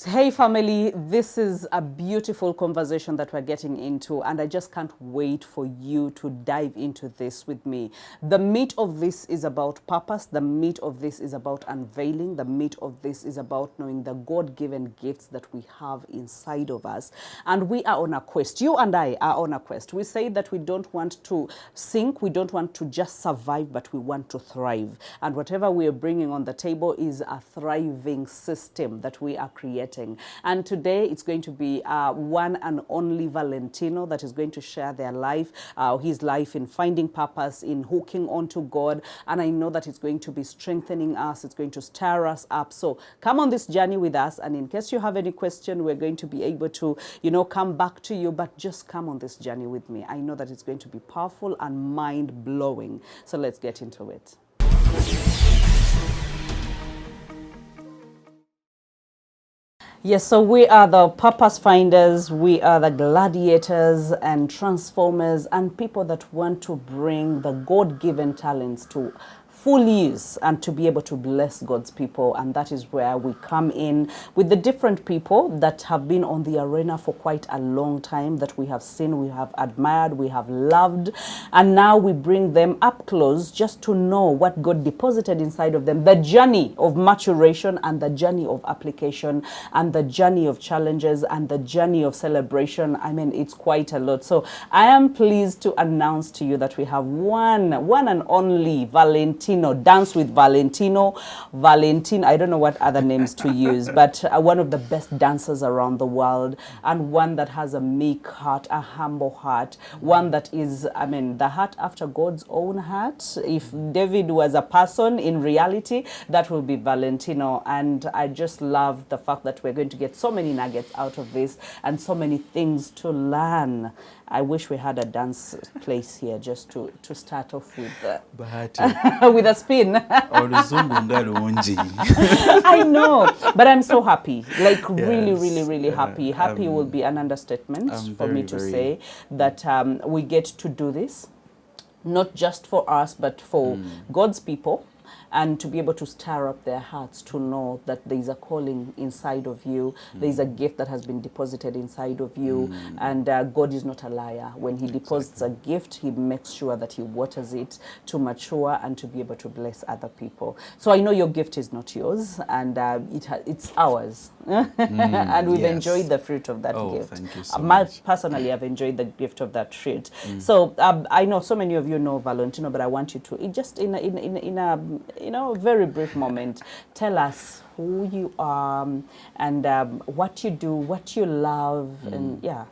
Hey family, this is a beautiful conversation that we're getting into, and I just can't wait for you to dive into this with me. The meat of this is about purpose. The meat of this is about unveiling. The meat of this is about knowing the God-given gifts that we have inside of us. And we are on a quest. You and I are on a quest. We say that we don't want to sink. We don't want to just survive, but we want to thrive. And whatever we are bringing on the table is a thriving system that we are creating. And today it's going to be one and only Valentino that is going to share their life, his life in finding purpose, in hooking onto God. And I know that it's going to be strengthening us. It's going to stir us up. So come on this journey with us. And in case you have any question, we're going to be able to, come back to you. But just come on this journey with me. I know that it's going to be powerful and mind-blowing. So let's get into it. Yes, so we are the purpose finders, we are the gladiators and transformers and people that want to bring the God-given talents to full use and to be able to bless God's people. And that is where we come in with the different people that have been on the arena for quite a long time, that we have seen, we have admired, we have loved, and now we bring them up close just to know what God deposited inside of them, the journey of maturation and the journey of application and the journey of challenges and the journey of celebration. I mean, it's quite a lot. So I am pleased to announce to you that we have one and only Valentino. Dance with Valentino. I don't know what other names to use, but one of the best dancers around the world, and one that has a meek heart, a humble heart, one that is, the heart after God's own heart. If David was a person in reality, that will be Valentino. And I just love the fact that we're going to get so many nuggets out of this and so many things to learn. I wish we had a dance place here just to start off with Bahati. with a spin. I know, but I'm so happy. Like, yes, really happy. Happy will be an understatement for me to say that we get to do this, not just for us, but for God's people. And to be able to stir up their hearts to know that there is a calling inside of you. There is a gift that has been deposited inside of you. And God is not a liar. When he deposits a gift, he makes sure that he waters it to mature and to be able to bless other people. So I know your gift is not yours, and it's ours. And we've enjoyed the fruit of that gift. Thank you so much. Personally, I've enjoyed the gift of that fruit. So I know so many of you know Valentino, but I want you to, just in a very brief moment, tell us who you are and what you do, what you love, and yeah.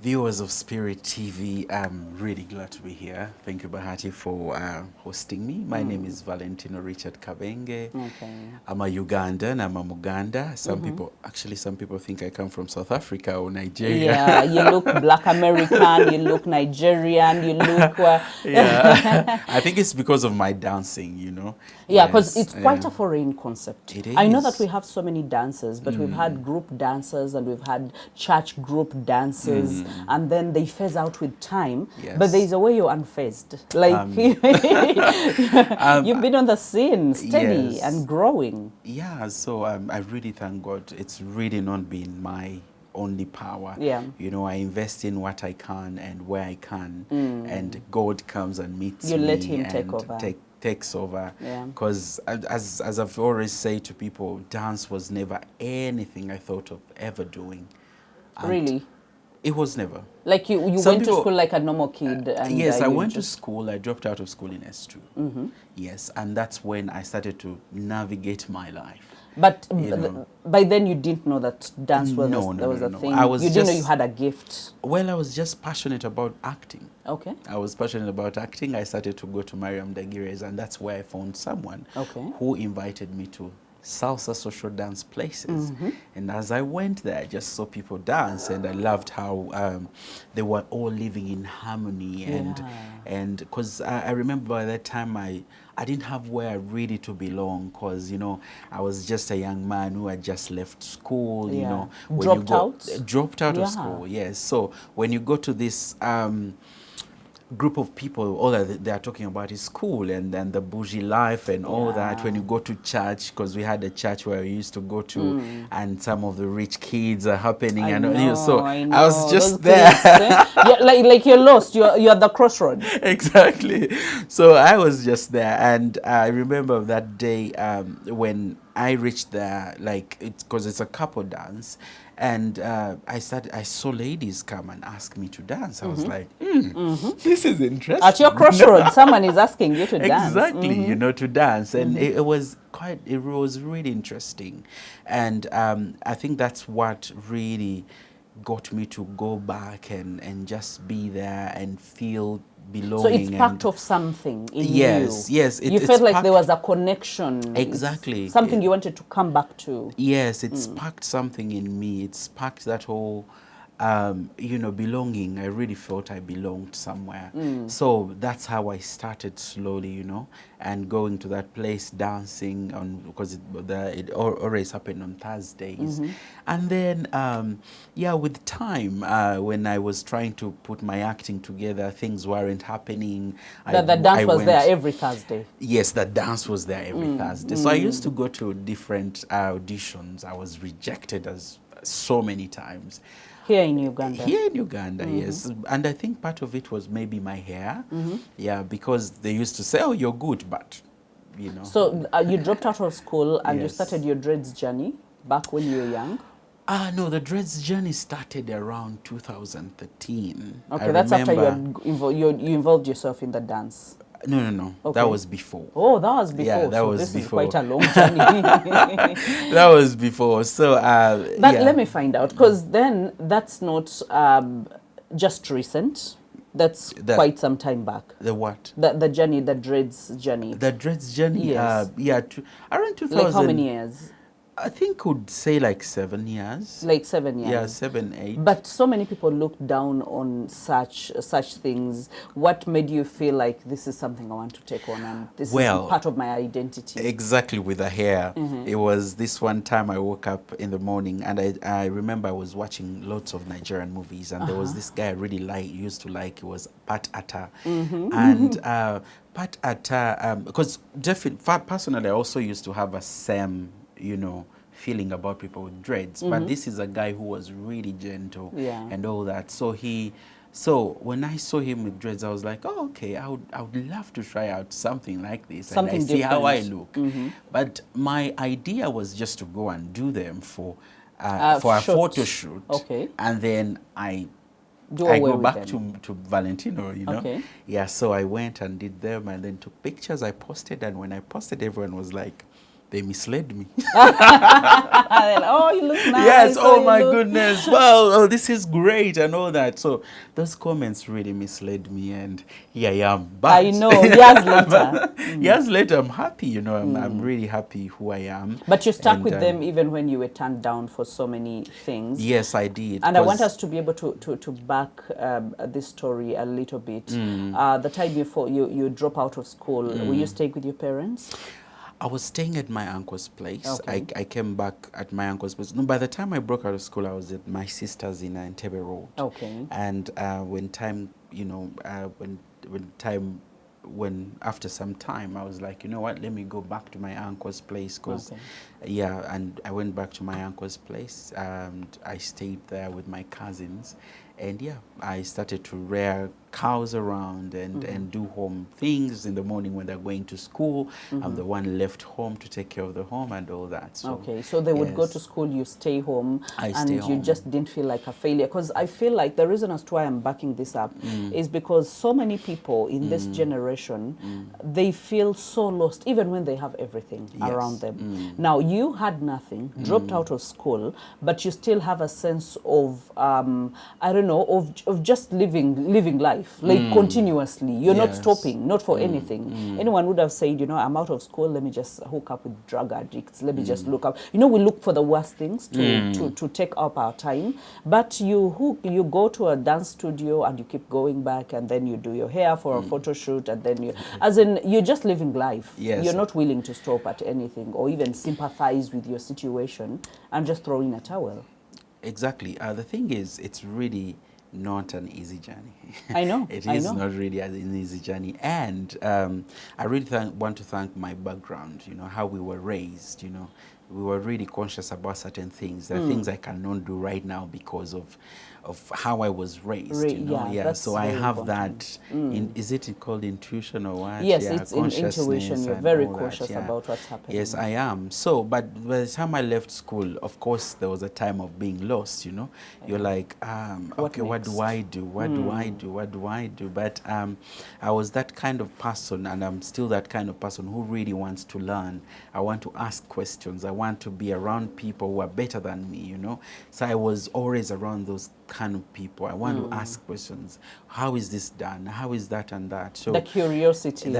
Viewers of Spirit TV, I'm really glad to be here. Thank you, Bahati, for hosting me. My name is Valentino Richard Kabenge. Okay. I'm a Ugandan, I'm a Muganda. Some people think I come from South Africa or Nigeria. Yeah, you look Black American, you look Nigerian, you look... yeah, I think it's because of my dancing, Yeah, because it's quite a foreign concept. It is. I know that we have so many dancers, but we've had group dancers and we've had church group dances. And then they phase out with time. Yes. But there's a way you're unfazed. Like, you've been on the scene, steady, yes, and growing. Yeah, so I really thank God. It's really not been my only power. Yeah. I invest in what I can and where I can. And God comes and meets you me. You let him and take over. Takes over. Yeah. Because as I've always said to people, dance was never anything I thought of ever doing. And really? It was never. Like you went to school like a normal kid? And yes, I went to school. I dropped out of school in S2. Yes, and that's when I started to navigate my life. But by then you didn't know that dance was a thing? You didn't know you had a gift? Well, I was just passionate about acting. Okay. I was passionate about acting. I started to go to Mariam Dagire's, and that's where I found someone who invited me to salsa social dance places. And as I went there, I just saw people dance, and I loved how they were all living in harmony. And because I remember by that time I didn't have where really to belong, because I was just a young man who had just left school. Dropped out of school. Yes. So when you go to this group of people, all that they are talking about is school and the bougie life and all that. When you go to church, because we had a church where we used to go to, and some of the rich kids are happening. So I was just those there. kids, like you're lost. You're at the crossroads. Exactly. So I was just there, and I remember that day when I reached there, like because it's a couple dance, and I saw ladies come and ask me to dance. I was like, this is interesting. At your crossroads, someone is asking you to dance. Exactly, you know, to dance, and it was really interesting, and I think that's what really got me to go back and just be there and feel belonging. So it's part of something in you. Yes. You felt like there was a connection. Exactly. It's something you wanted to come back to. Yes, it sparked something in me. It sparked that whole, belonging. I really felt I belonged somewhere. So that's how I started slowly, and going to that place, dancing because it always happened on Thursdays. And then, with time, when I was trying to put my acting together, things weren't happening. The dance was there every Thursday. Yes, the dance was there every Thursday. So I used to go to different auditions. I was rejected so many times. Here in Uganda? Here in Uganda, yes. And I think part of it was maybe my hair. Yeah, because they used to say, oh, you're good, but, So you dropped out of school and you started your dreads journey back when you were young? No, the dreads journey started around 2013. Okay, that's after you involved yourself in the dance. No. Okay. That was before. Oh, that was before. Yeah, that was this before. Is quite a long journey. That was before. So, let me find out, because then that's not just recent. That's quite some time back. The what? The journey, the dreads journey. The dreads journey. Yes. Around 2000. Like how many years? I think would say like 7 years. Like 7 years. Yeah, 7, 8. But so many people look down on such things. What made you feel like this is something I want to take on and this is part of my identity? Exactly, with the hair. It was this one time I woke up in the morning and I remember I was watching lots of Nigerian movies and there was this guy I really used to like. It was Pat Atta. And Pat Atta, because personally I also used to have a same feeling about people with dreads. But this is a guy who was really gentle and all that. So when I saw him with dreads, I was like, oh, okay, I would love to try out something like this. Something and I see different. how I look. But my idea was just to go and do them for a photo shoot. Okay. And then I go back to Valentino, Okay. Yeah, so I went and did them and then took pictures. I posted, and when I posted, everyone was like, they misled me. Oh, you look nice. Yes, oh my goodness. Well, this is great and all that. So those comments really misled me, and here I am. But I know, years later. Years later, I'm happy, I'm really happy who I am. But you stuck with them even when you were turned down for so many things. Yes, I did. And I want us to be able to back this story a little bit. The time before you drop out of school, were you staying with your parents? I was staying at my uncle's place. Okay. I came back at my uncle's place. No, by the time I broke out of school, I was at my sister's in Entebbe Road. Okay. And when after some time, I was like, you know what, let me go back to my uncle's place, because, and I went back to my uncle's place, and I stayed there with my cousins. And I started to rear cows around and do home things in the morning when they're going to school. I'm the one left home to take care of the home and all that. So, okay, so they would go to school, you stay home, and stay you home. just didn't feel like a failure. Because I feel like the reason as to why I'm backing this up is because so many people in this generation, they feel so lost, even when they have everything around them. Now, you had nothing, dropped out of school, but you still have a sense of, I don't know, of just living life, like continuously. You're not stopping, not for anything. Anyone would have said, I'm out of school, let me just hook up with drug addicts, let me just look up. We look for the worst things to take up our time. But you go to a dance studio and you keep going back, and then you do your hair for a photo shoot, and then you're just living life. Yes. You're not willing to stop at anything or even sympathize with your situation and just throw in a towel. Exactly. The thing is, it's really not an easy journey. I know. It is not really an easy journey. And I really want to thank my background, you know, how we were raised, you know. We were really conscious about certain things. There are things I cannot do right now because of how I was raised, you know. Yeah, so I have important. that, is it called intuition or what? Yes, yeah, it's in intuition. You're very cautious about what's happening. Yes, I am. So, but by the time I left school, of course, there was a time of being lost, you know. You're like, okay, what do I do? What do I do? What do I do? But I was that kind of person, and I'm still that kind of person who really wants to learn. I want to ask questions. I want to be around people who are better than me, you know. So I was always around those kind of people. I want to ask questions. How is this done? How is that and that? So the curiosity.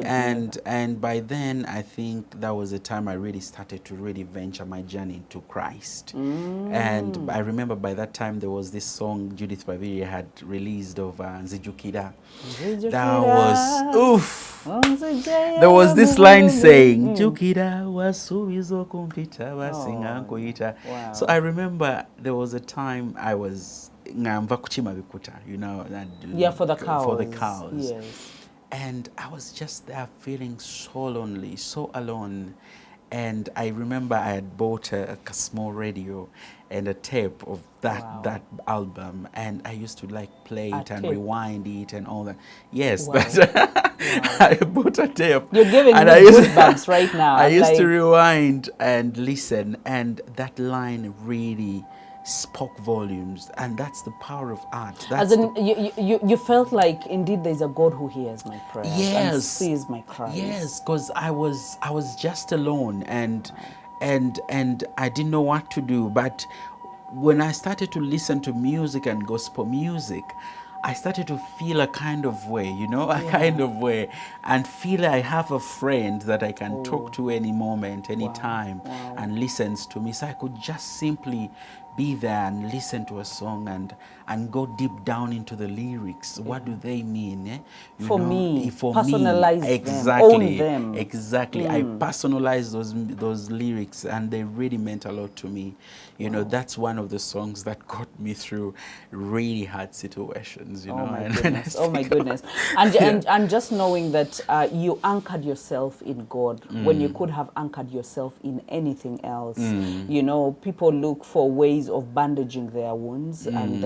And by then I think that was the time I really started to really venture my journey into Christ. And I remember by that time there was this song Judith Baviri had released of Nzijukira. That was oof. There was this line saying Jukira wasubizo kumpita basinga nkoyita. So I remember there was a time I was ngamba kuchima bikuta, you know, for the cows. For the cows. Yes. And I was just there feeling so lonely, so alone. And I remember I had bought a small radio and a tape of that album, and I used to like play it and rewind it and all that. Yes, I bought a tape. You're giving me goosebumps right now. I used to rewind and listen, and that line really spoke volumes, and that's the power of art. That's as in, you felt like indeed there's a God who hears my prayers and sees my cries. Yes, because I was just alone, and I didn't know what to do. But when I started to listen to music and gospel music, I started to feel a kind of way, you know, kind of way, and feel I have a friend that I can talk to any moment, any time, and listens to me. So I could just simply be there and listen to a song and go deep down into the lyrics. What do they mean? Eh? For me, personalize them, exactly, own them. Exactly. I personalized those lyrics, and they really meant a lot to me. You know, that's one of the songs that got me through really hard situations. You know, oh my goodness! And just knowing that you anchored yourself in God when you could have anchored yourself in anything else. You know, people look for ways of bandaging their wounds and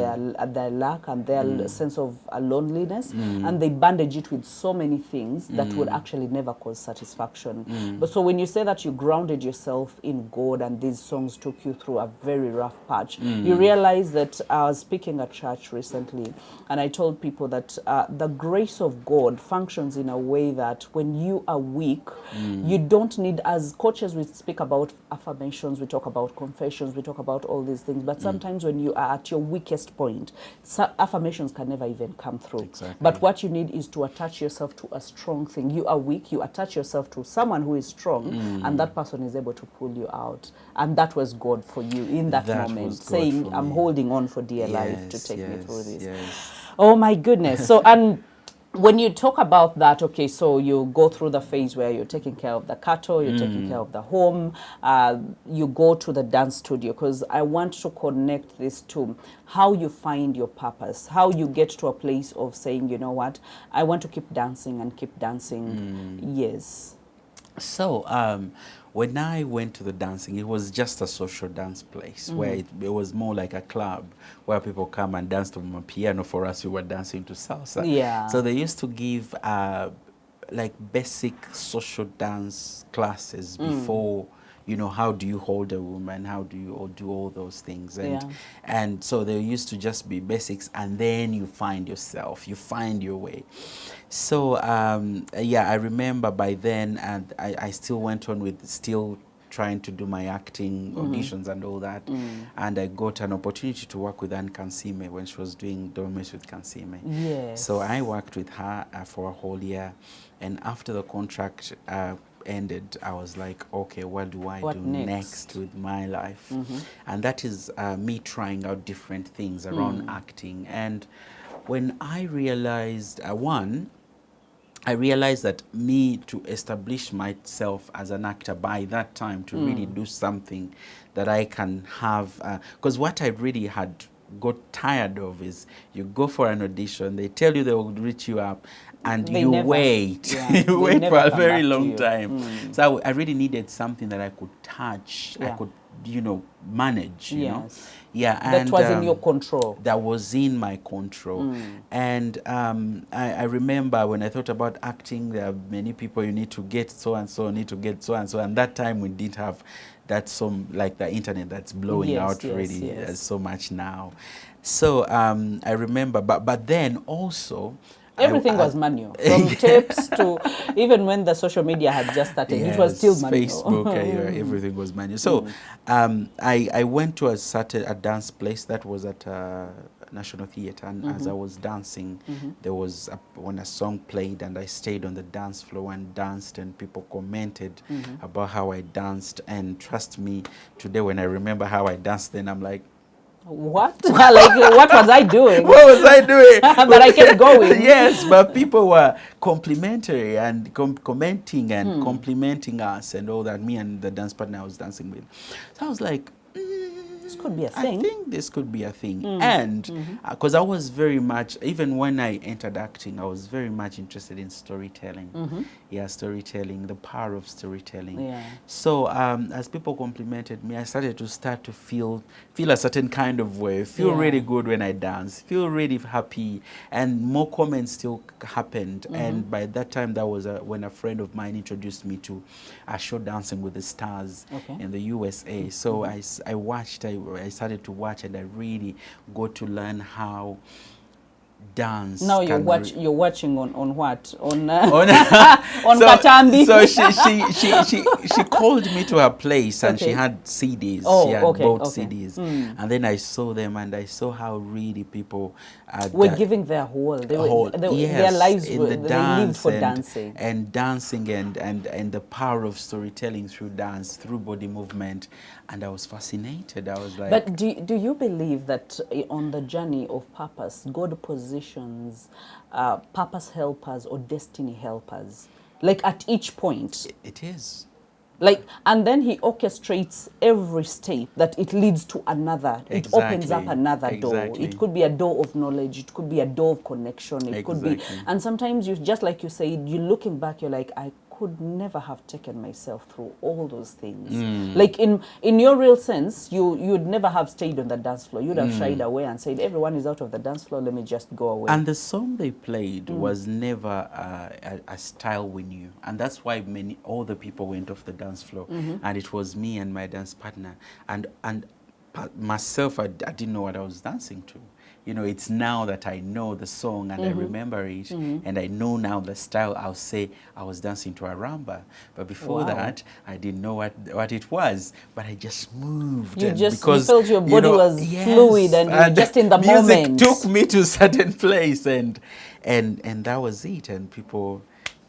their lack and their sense of loneliness, and they bandage it with so many things that would actually never cause satisfaction. But so when you say that you grounded yourself in God and these songs took you through a very rough patch, you realize that I was speaking at church recently, and I told people that the grace of God functions in a way that when you are weak, you don't need, as coaches we speak about affirmations, we talk about confessions, we talk about all these things, but sometimes when you are at your weakest point, affirmations can never even come through. Exactly. But what you need is to attach yourself to a strong thing. You are weak, you attach yourself to someone who is strong, and that person is able to pull you out. And that was God for you in that moment, saying, I'm holding on for dear life to take me through this. Yes. Oh my goodness. So, and when you talk about that, okay, so you go through the phase where you're taking care of the cattle, you're taking care of the home, you go to the dance studio, because I want to connect this to how you find your purpose, how you get to a place of saying, you know what, I want to keep dancing and keep dancing. Yes. So, when I went to the dancing, it was just a social dance place where it was more like a club where people come and dance to a piano. For us, we were dancing to salsa. Yeah. So they used to give like basic social dance classes before, you know, how do you hold a woman, how do you do all those things, and so they used to just be basics, and then you find yourself, you find your way. So I remember by then, and I still went on with still trying to do my acting auditions and all that, and I got an opportunity to work with Anne Kansime when she was doing Dormers with Kansime. Yes. So I worked with her for a whole year, and after the contract ended, I was like, okay, what do I do next with my life? And that is me trying out different things around acting. And when I realized, I realized that me to establish myself as an actor by that time, to really do something that I can have, because what I really had got tired of is you go for an audition, they tell you they will reach you up, and They you never, wait. yeah, You they wait never for a come very back to long you. time. So I really needed something that I could touch, I Yeah. could, you know, manage, you know. Yes. Yeah, That and was in your control. that was in my control. And I remember when I thought about acting, there are many people, you need to get so and so, need to get so and so, and that time we didn't have that, some like the internet that's blowing Yes, out yes, really yes. so much now. So I remember, but then also Everything was manual, from tapes to even when the social media had just started, yes, it was still manual. Facebook, everything was manual. So I went to a dance place that was at National Theatre, and as I was dancing, there was when a song played, and I stayed on the dance floor and danced, and people commented about how I danced. And trust me, today when I remember how I danced, then I'm like, what? Like, what was I doing? What was I doing? But I kept going. Yes, but people were complimentary and commenting and complimenting us and all that, me and the dance partner I was dancing with. So I was like, This could be a thing. I think this could be a thing. And because I was very much, even when I entered acting, I was very much interested in storytelling. Yeah, storytelling, the power of storytelling. Yeah. So as people complimented me, I started to feel a certain kind of way, feel really good when I dance, feel really happy, and more comments still happened. And by that time, that was when a friend of mine introduced me to a show, Dancing with the Stars, in the USA. So I watched, I started to watch, and I really got to learn how dance. Now you're watching on what? On so, Katambi. So she called me to her place, and she had CDs. She had bought CDs, and then I saw them, and I saw how really people were giving their whole. Their lives in were, the they dance lived for and, dancing and dancing and the power of storytelling through dance, through body movement, and I was fascinated. I was like, but do you believe that on the journey of purpose, God positions purpose helpers or destiny helpers, like at each point? It is. Like, and then he orchestrates every step that it leads to another. It opens up another door. It could be a door of knowledge. It could be a door of connection. It could be, and sometimes you, just like you said, you're looking back, you're like, I could never have taken myself through all those things. Like in your real sense, you'd never have stayed on the dance floor. You'd have shied away and said, everyone is out of the dance floor, let me just go away. And the song they played was never a style we knew, and that's why all the people went off the dance floor, and it was me and my dance partner, and myself, I didn't know what I was dancing to. You know, it's now that I know the song and I remember it, and I know now the style. I'll say I was dancing to a rumba, but before that, I didn't know what it was. But I just moved. You felt your body was fluid, and you're just in the moment. Music took me to a certain place, and that was it. And people,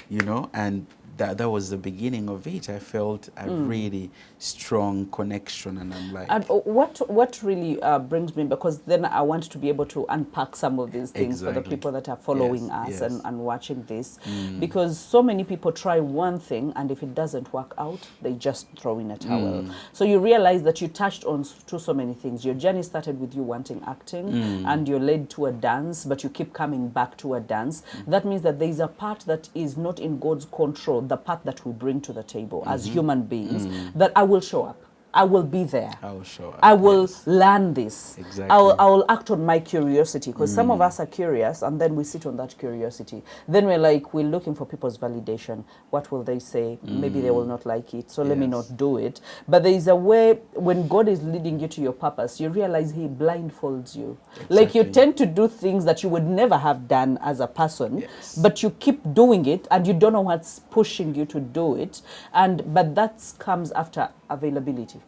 you know, and that was the beginning of it. I felt a really strong connection, and I'm like... And what really brings me, because then I want to be able to unpack some of these things for the people that are following us and watching this, because so many people try one thing, and if it doesn't work out, they just throw in a towel. So you realize that you touched on to so many things. Your journey started with you wanting acting, and you're led to a dance, but you keep coming back to a dance. That means that there is a part that is not in God's control, the part that we bring to the table as human beings, that I will show up. I will be there. I will show up. I will learn this. Exactly. I will act on my curiosity, because some of us are curious, and then we sit on that curiosity. Then we're looking for people's validation. What will they say? Maybe they will not like it, so let me not do it. But there is a way, when God is leading you to your purpose, you realize he blindfolds you. Exactly. Like, you tend to do things that you would never have done as a person, but you keep doing it, and you don't know what's pushing you to do it. But that comes after availability.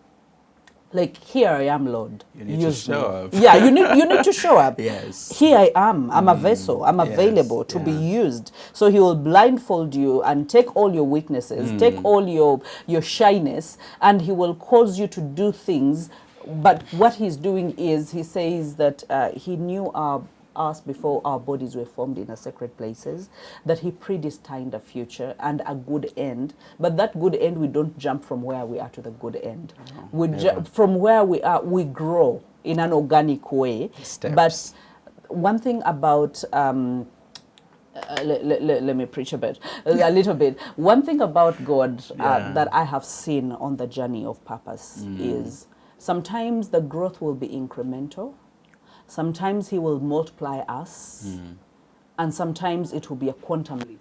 Like, here I am, Lord. You need to show up. Yeah, you need to show up. Yes. Here I am. I'm a vessel. I'm available to be used. So he will blindfold you and take all your weaknesses, take all your shyness, and he will cause you to do things. But what he's doing is, he says that he knew us before our bodies were formed in sacred places, that he predestined a future and a good end. But that good end, we don't jump from where we are to the good end. From where we are, we grow. in an organic way. Steps. But one thing about let me preach a little bit. One thing about God that I have seen on the journey of purpose is sometimes the growth will be incremental. Sometimes he will multiply us. And sometimes it will be a quantum leap.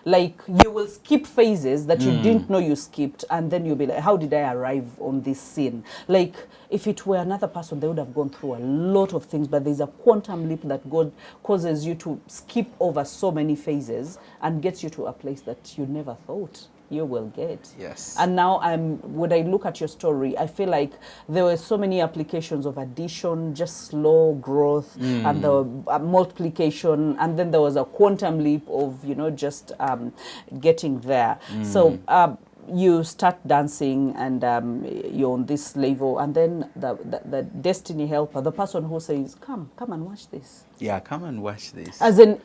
Like you will skip phases that you didn't know you skipped, and then you'll be like, how did I arrive on this scene? Like if it were another person, they would have gone through a lot of things, but there's a quantum leap that God causes you to skip over so many phases and gets you to a place that you never thought you will get. Yes. And now when I look at your story, I feel like there were so many applications of addition, just slow growth, and the multiplication, and then there was a quantum leap of, just getting there. So you start dancing, and you're on this level, and then the destiny helper, the person who says, come and watch this. Yeah, come and watch this. As in,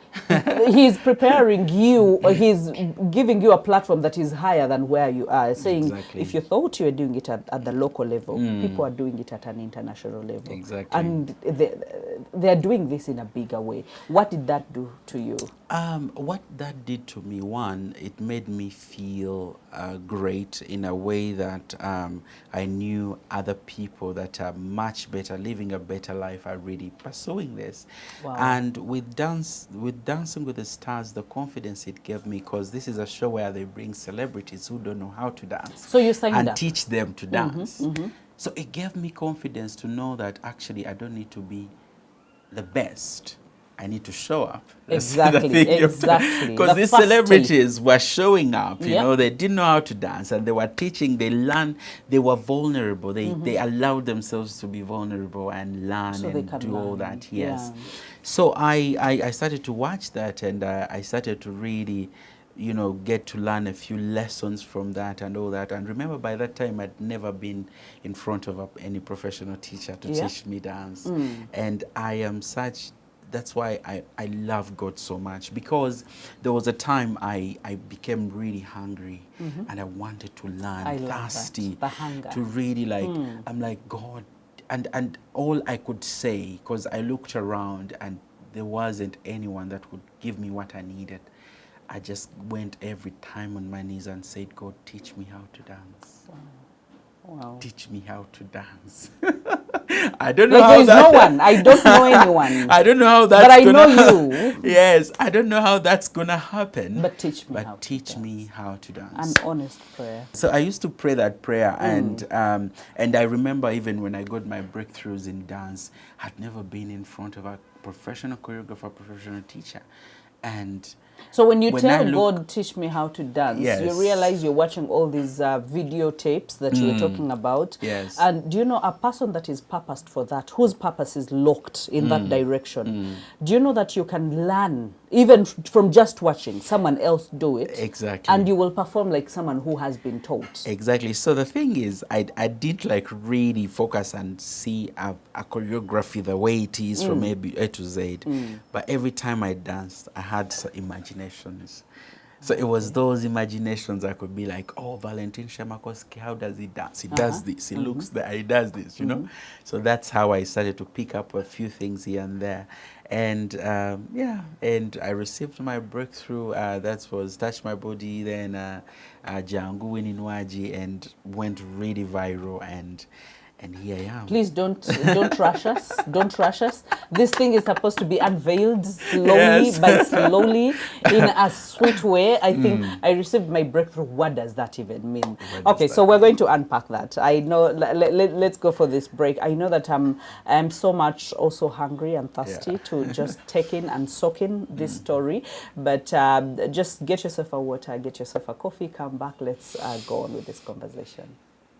he's preparing you, or he's giving you a platform that is higher than where you are, saying, Exactly. if you thought you were doing it at the local level, people are doing it at an international level. Exactly. And they're doing this in a bigger way. What did that do to you? What that did to me, one, it made me feel great in a way that I knew other people that are much better, living a better life, are really pursuing this. Wow. And with Dancing with the Stars, the confidence it gave me, because this is a show where they bring celebrities who don't know how to dance. So you signed and up. teach them to dance. So it gave me confidence to know that actually I don't need to be the best. I need to show up. Exactly. Because these celebrities were showing up, you know, they didn't know how to dance, and they were teaching, they learned, they were vulnerable. They allowed themselves to be vulnerable and learn and do all that. Yes. Yeah. So I started to watch that, and I started to really, get to learn a few lessons from that and all that. And remember, by that time, I'd never been in front of any professional teacher to teach me dance. And I am that's why I love God so much, because there was a time I became really hungry and I wanted to learn, thirsty, the hunger. To really I'm like, God, and all I could say, because I looked around and there wasn't anyone that would give me what I needed. I just went every time on my knees and said, God, teach me how to dance. Wow. Teach me how to dance. I don't know how there's no one. I don't know anyone. I don't know how that's but I know you. Yes, I don't know how that's gonna happen. But teach me how to dance. An honest prayer. So I used to pray that prayer, and I remember even when I got my breakthroughs in dance, I'd never been in front of a professional choreographer, professional teacher, and. So when you tell God, teach me how to dance, you realize you're watching all these videotapes that you were talking about. Yes. And do you know a person that is purposed for that, whose purpose is locked in that direction, do you know that you can learn, even from just watching someone else do it? Exactly. And you will perform like someone who has been taught. Exactly. So the thing is, I didn't really focus and see a choreography the way it is from A to Z. But every time I danced, I had imaginations. So it was those imaginations I could be like, oh, Valentino Shamakoski, how does he dance? He does this. He looks there. He does this, you know? So that's how I started to pick up a few things here and there. And and I received my breakthrough. That was Touch My Body, then Jangu Wininwaji, and went really viral. And here I am. Please don't rush us. Don't rush us. This thing is supposed to be unveiled slowly by slowly in a sweet way. I think I received my breakthrough. What does that even mean? Okay, so we're going to unpack that. I know. Let's go for this break. I know that I'm so much also hungry and thirsty to just take in and soak in this story. But just get yourself a water, get yourself a coffee, come back. Let's go on with this conversation.